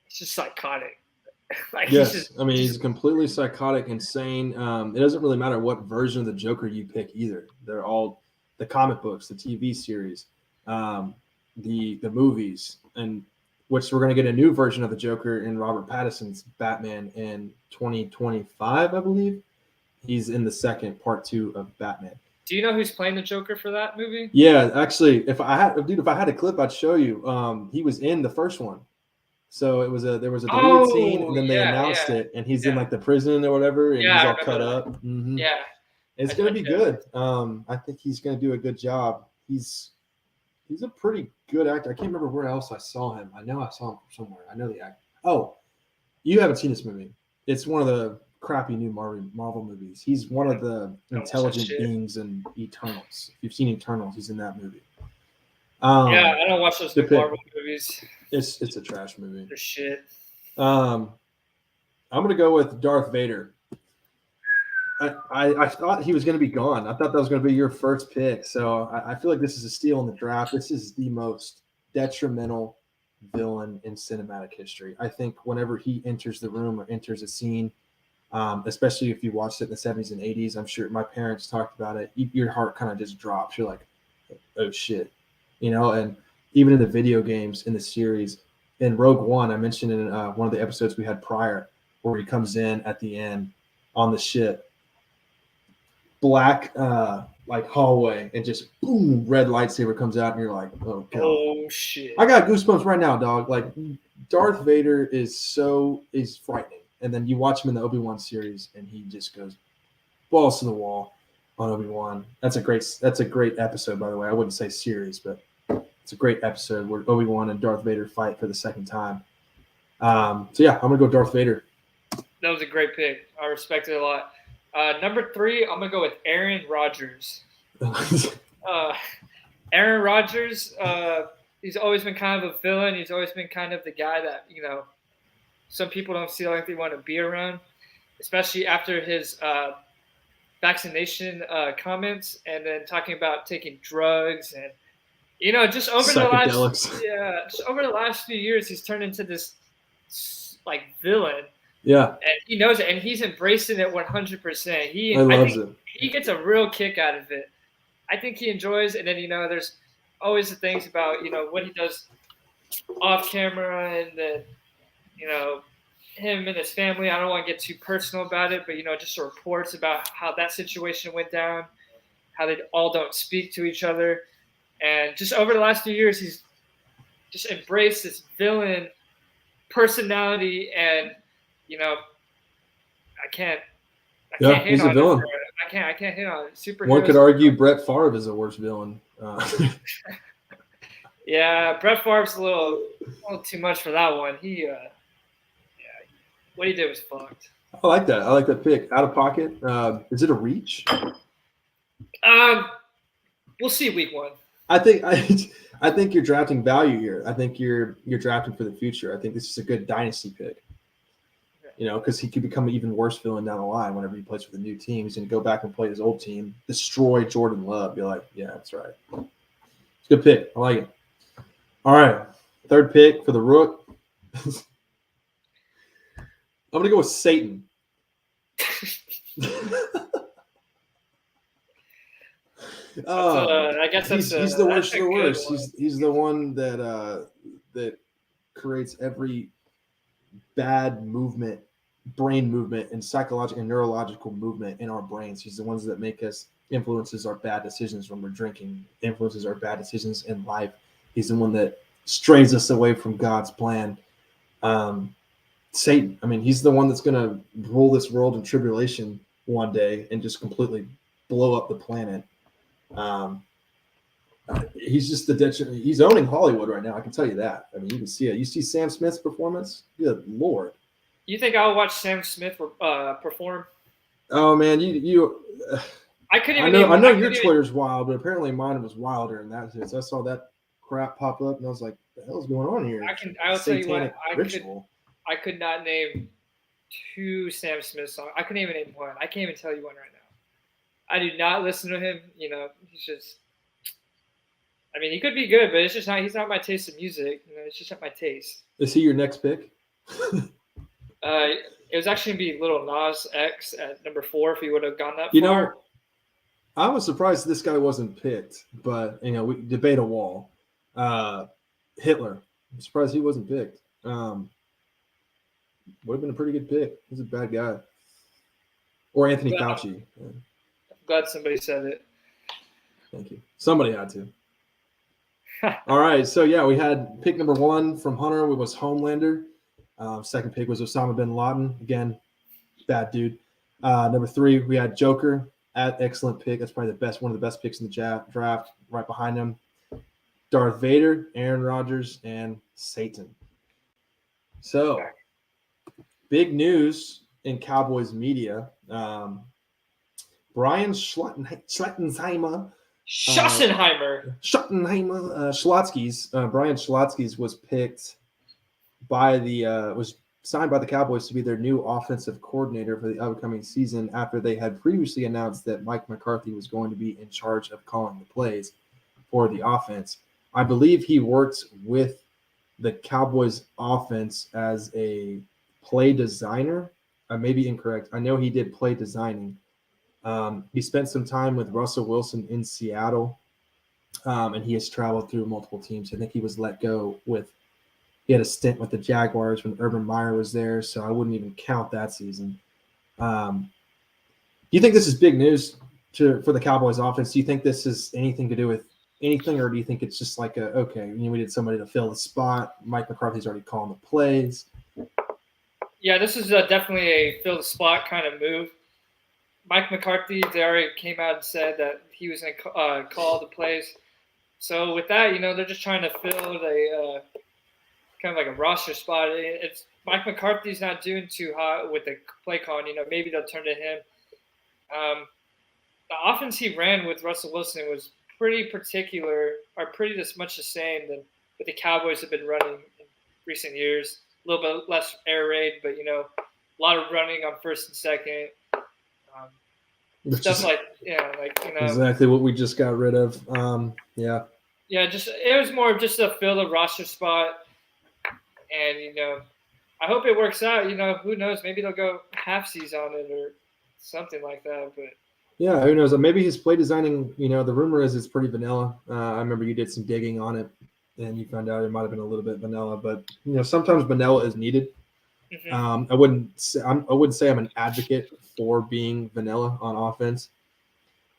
psychotic. He's completely psychotic, insane. It doesn't really matter what version of the Joker you pick either. They're all the comic books, the TV series, the movies, and which we're going to get a new version of the Joker in Robert Pattinson's Batman in 2025, I believe. He's in the second part 2 of Batman. Do you know who's playing the Joker for that movie? Yeah, actually, if I had a clip, I'd show you. He was in the first one. So there was a deleted scene, and then they announced it, and he's in like the prison or whatever, and he's all cut up. Mm-hmm. Yeah, it's going to be good. I think he's going to do a good job. He's a pretty good actor. I can't remember where else I saw him. I know I saw him somewhere. I know the actor. Oh, you haven't seen this movie. It's one of the crappy new Marvel movies. He's one of the intelligent beings in Eternals. If you've seen Eternals, he's in that movie. I don't watch those new Marvel movies. It's a trash movie. They're shit. I'm gonna go with Darth Vader. I thought he was going to be gone. I thought that was going to be your first pick. So I feel like this is a steal in the draft. This is the most detrimental villain in cinematic history. I think whenever he enters the room or enters a scene, especially if you watched it in the 70s and 80s, I'm sure my parents talked about it. Your heart kind of just drops. You're like, oh, shit. And even in the video games in the series, in Rogue One, I mentioned in one of the episodes we had prior where he comes in at the end on the ship. Black hallway and just boom, red lightsaber comes out and you're like, oh god. Oh shit. I got goosebumps right now, dog. Like Darth Vader is frightening. And then you watch him in the Obi-Wan series and he just goes balls to the wall on Obi-Wan. That's a great episode, by the way. I wouldn't say series, but it's a great episode where Obi-Wan and Darth Vader fight for the second time. I'm gonna go Darth Vader. That was a great pick. I respect it a lot. Number 3, I'm going to go with Aaron Rodgers. Aaron Rodgers, he's always been kind of a villain. He's always been kind of the guy that, some people don't feel like they want to be around, especially after his vaccination comments, and then talking about taking drugs, and just over the last few years, he's turned into this like villain. Yeah, and he knows it, and he's embracing it 100%. I think it. He gets a real kick out of it. I think he enjoys, and then there's always the things about what he does off camera, and then him and his family. I don't want to get too personal about it, but just reports about how that situation went down, how they all don't speak to each other, and just over the last few years, he's just embraced this villain personality, and I can't hate he's on a villain. him. I can't hit on it. Superheroes. One could argue Brett Favre is a worse villain. Yeah, Brett Favre's a little too much for that one. What he did was fucked. I like that. I like that pick. Out of pocket. Is it a reach? We'll see week 1. I think you're drafting value here. I think you're drafting for the future. I think this is a good dynasty pick. Because he could become an even worse villain down the line whenever he plays for the new team. He's going to go back and play his old team, destroy Jordan Love. Be like, yeah, that's right. It's a good pick. I like it. All right, third pick for the Rook. I'm going to go with Satan. I guess he's the worst of the worst. He's the one that creates every bad movement, brain movement, and psychological and neurological movement in our brains. He's the ones that make us influences our bad decisions when we're drinking, influences our bad decisions in life. He's the one that strays us away from God's plan. Satan. I mean, he's the one that's going to rule this world in tribulation one day and just completely blow up the planet. He's just he's owning Hollywood right now. I can tell you that. I mean, you can see it. You see Sam Smith's performance? Good Lord. You think I'll watch Sam Smith perform? Oh man, I couldn't even. I know your Twitter's wild, but apparently mine was wilder in that sense. I saw that crap pop up, and I was like, "The hell's going on here?" I'll tell you what. I could not name 2 Sam Smith songs. I couldn't even name one. I can't even tell you one right now. I do not listen to him. He's just. I mean, he could be good, but it's just not. He's not my taste of music. It's just not my taste. Is he your next pick? It was actually going to be Lil Nas X at number 4 if he would have gone that far. I was surprised this guy wasn't picked, but we debate a wall. Hitler. I'm surprised he wasn't picked. Would have been a pretty good pick. He's a bad guy. Or Anthony Fauci. I'm glad somebody said it. Thank you. Somebody had to. All right. So, we had pick number 1 from Hunter. It was Homelander. Second pick was Osama bin Laden. Again, bad dude. Number 3, we had Joker. Excellent pick. That's probably one of the best picks in the draft. Right behind him, Darth Vader, Aaron Rodgers, and Satan. So, big news in Cowboys media. Brian Schlotzsky's Brian Schlotzsky's was picked was signed by the Cowboys to be their new offensive coordinator for the upcoming season after they had previously announced that Mike McCarthy was going to be in charge of calling the plays for the offense. I believe he worked with the Cowboys offense as a play designer. I may be incorrect. I know he did play designing. He spent some time with Russell Wilson in Seattle, and he has traveled through multiple teams. I think he was let go he had a stint with the Jaguars when Urban Meyer was there, so I wouldn't even count that season. Do you think this is big news for the Cowboys offense? Do you think this is anything to do with anything, or do you think it's just like we needed somebody to fill the spot? Mike McCarthy's already calling the plays. Yeah, this is definitely a fill the spot kind of move. Mike McCarthy, they already came out and said that he was going to call the plays. So with that, they're just trying to fill a kind of like a roster spot. It's Mike McCarthy's not doing too hot with the play calling. Maybe they'll turn to him. The offense he ran with Russell Wilson was pretty particular, or pretty much the same than what the Cowboys have been running in recent years. A little bit less air raid, but a lot of running on first and second. Stuff is like exactly what we just got rid of. Yeah. Yeah, just it was more of just to fill the roster spot, and I hope it works out. Who knows? Maybe they'll go half season on it or something like that. But Yeah, who knows? Maybe his play designing, the rumor is it's pretty vanilla. I remember you did some digging on it and you found out it might have been a little bit vanilla, but sometimes vanilla is needed. I wouldn't say I'm an advocate for being vanilla on offense.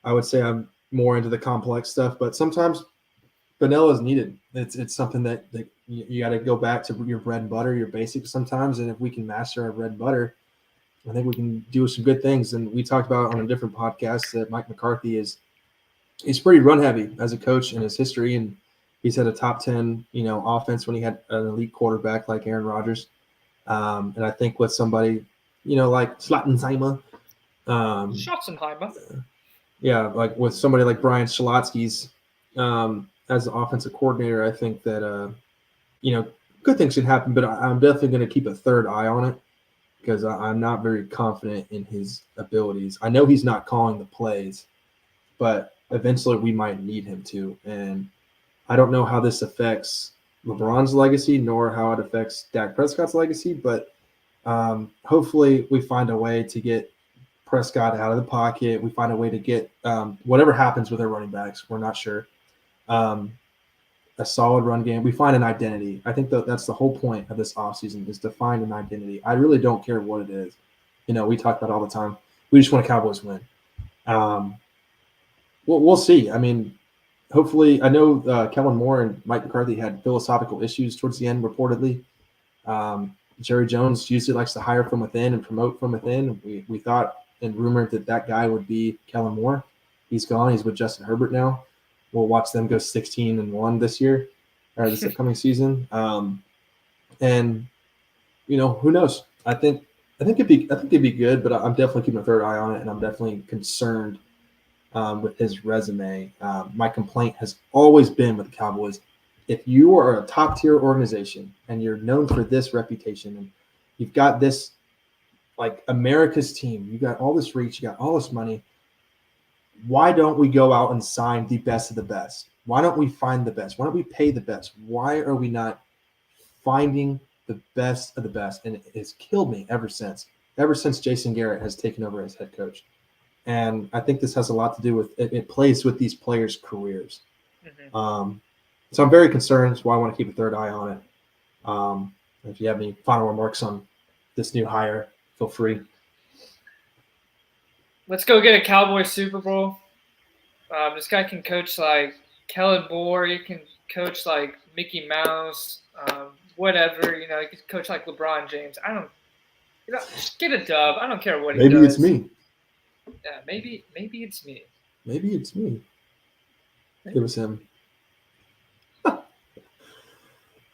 I would say I'm more into the complex stuff, but sometimes vanilla is needed. It's something that you got to go back to your bread and butter, your basics sometimes, and if we can master our bread and butter, I think we can do some good things. And we talked about on a different podcast that Mike McCarthy he's pretty run heavy as a coach in his history, and he's had a top 10 offense when he had an elite quarterback like Aaron Rodgers. And I think with somebody like Schottenheimer, yeah, like with somebody like Brian Schalotsky's as an offensive coordinator, I think that good things can happen. But I'm definitely going to keep a third eye on it because I'm not very confident in his abilities. I know he's not calling the plays, but eventually we might need him to. And I don't know how this affects LeBron's legacy nor how it affects Dak Prescott's legacy, but hopefully we find a way to get Prescott out of the pocket. We find a way to get whatever happens with our running backs. We're not sure. A solid run game. We find an identity. I think that's the whole point of this offseason is to find an identity. I really don't care what it is. We talk about it all the time. We just want a Cowboys win. We'll see. I mean, hopefully, I know Kellen Moore and Mike McCarthy had philosophical issues towards the end, reportedly. Jerry Jones usually likes to hire from within and promote from within. We thought and rumored that guy would be Kellen Moore. He's gone. He's with Justin Herbert now. We'll watch them go 16-1 this year or this upcoming season. And who knows? I think it'd be good, but I'm definitely keeping a third eye on it, and I'm definitely concerned with his resume. My complaint has always been with the Cowboys. If you are a top tier organization and you're known for this reputation and you've got this like America's team, you got all this reach, you got all this money, why don't we go out and sign the best of the best? Why don't we find the best? Why don't we pay the best? Why are we not finding the best of the best? And it's killed me ever since Jason Garrett has taken over as head coach. And I think this has a lot to do with it plays with these players' careers. So I'm very concerned. That's why I want to keep a third eye on it. If you have any final remarks on this new hire, feel free. Let's go get a Cowboys Super Bowl. This guy can coach like Kellen Moore. He can coach like Mickey Mouse. Whatever. He can coach like LeBron James. Just get a dub. I don't care what he does. Maybe it's me. Yeah, maybe it's me. Maybe it's me. It was him.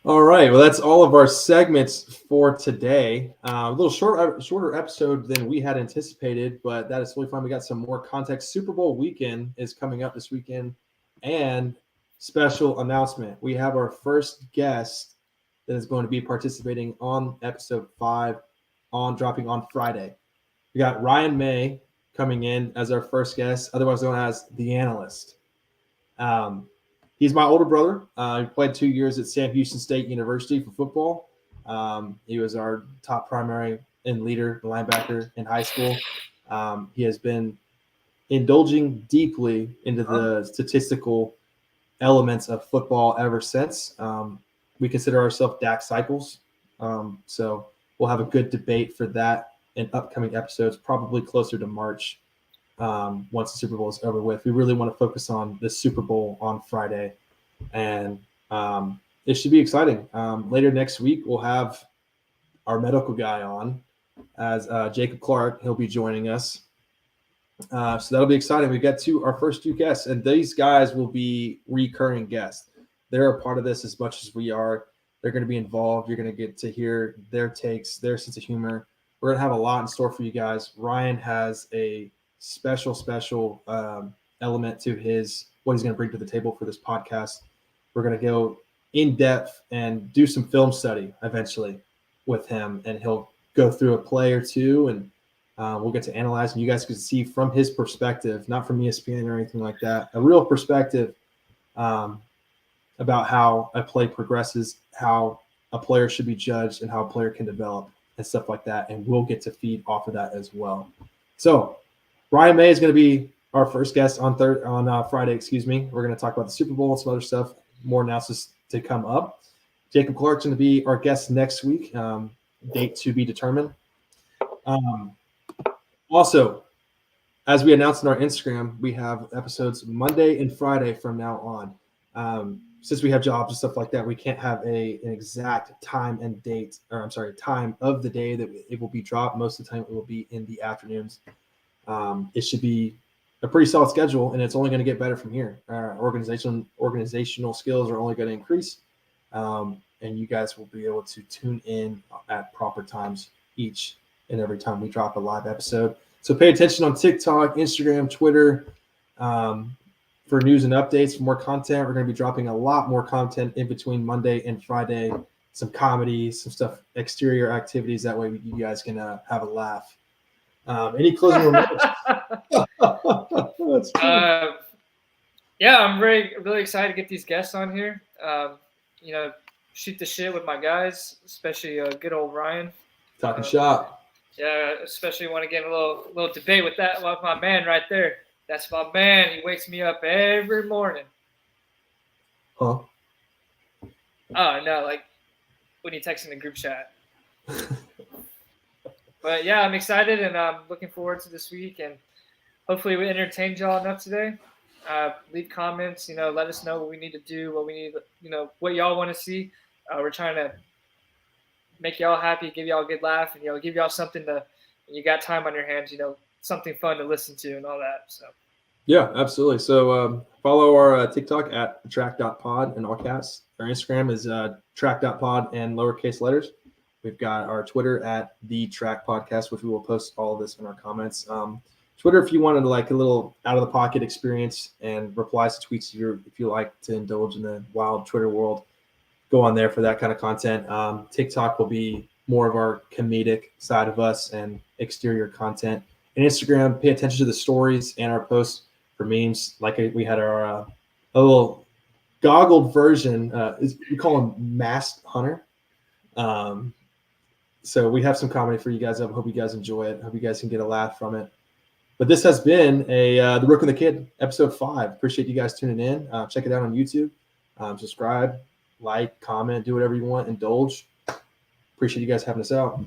All right. Well, that's all of our segments for today. A little shorter episode than we had anticipated, but that is really fun. We got some more context. Super Bowl weekend is coming up this weekend, and special announcement. We have our first guest that is going to be participating on episode 5 dropping on Friday. We got Ryan May coming in as our first guest, otherwise known as the analyst. He's my older brother. He played 2 years at Sam Houston State University for football. He was our top primary and leader linebacker in high school. He has been indulging deeply into the statistical elements of football ever since. We consider ourselves Dak Cycles. So we'll have a good debate for that in upcoming episodes, probably closer to March. Once the Super Bowl is over with, we really want to focus on the Super Bowl on Friday, and it should be exciting. Later next week, we'll have our medical guy on as Jacob Clark. He'll be joining us, so that'll be exciting. We got our first 2 guests, and these guys will be recurring guests. They're a part of this as much as we are. They're going to be involved. You're going to get to hear their takes, their sense of humor. We're going to have a lot in store for you guys. Ryan has a special element to what he's going to bring to the table for this podcast. We're going to go in depth and do some film study eventually with him, and he'll go through a play or two and We'll get to analyze, and you guys can see from his perspective, not from ESPN or anything like that, a real perspective about how a play progresses, how a player should be judged, and how a player can develop and stuff like that. And we'll get to feed off of that as well. So Ryan May is going to be our first guest on Friday. We're going to talk about the Super Bowl and some other stuff. More announcements to come up. Jacob Clark's going to be our guest next week. Date to be determined. Also, as we announced on our Instagram, we have episodes Monday and Friday from now on. Since we have jobs and stuff like that, we can't have an exact time and date, time of the day that it will be dropped. Most of the time, it will be in the afternoons. It should be a pretty solid schedule, and it's only going to get better from here. Organizational skills are only going to increase, and you guys will be able to tune in at proper times each and every time we drop a live episode. So pay attention on TikTok, Instagram, Twitter, for news and updates, for more content. We're going to be dropping a lot more content in between Monday and Friday, some comedy, some stuff, exterior activities. That way you guys can have a laugh. Any closing remarks? Yeah, I'm really excited to get these guests on here. Shoot the shit with my guys, especially good old Ryan. Talking shop. Yeah, especially want to get a little debate with my man right there. That's my man. He wakes me up every morning. Huh? Oh no, like when you text in the group chat. But yeah, I'm excited and I'm looking forward to this week, and hopefully we entertained y'all enough today. Leave comments, let us know what we need to do, what we need, what y'all want to see. We're trying to make y'all happy, give y'all a good laugh, and give y'all something when you got time on your hands, something fun to listen to and all that. So yeah, absolutely. So follow our TikTok at TRAK.pod in all caps. Our Instagram is TRAK.pod and lowercase letters. We've got our Twitter at the TRAK Podcast, which we will post all of this in our comments. Twitter, if you wanted like a little out of the pocket experience and replies to tweets, if you like to indulge in the wild Twitter world, go on there for that kind of content. TikTok will be more of our comedic side of us and exterior content. And Instagram, pay attention to the stories and our posts for memes. Like we had our a little goggled version. We call him Masked Hunter. So we have some comedy for you guys. I hope you guys enjoy it. I hope you guys can get a laugh from it. But this has been the Rook and the Kid, episode 5. Appreciate you guys tuning in. Check it out on YouTube. Subscribe, like, comment, do whatever you want. Indulge. Appreciate you guys having us out.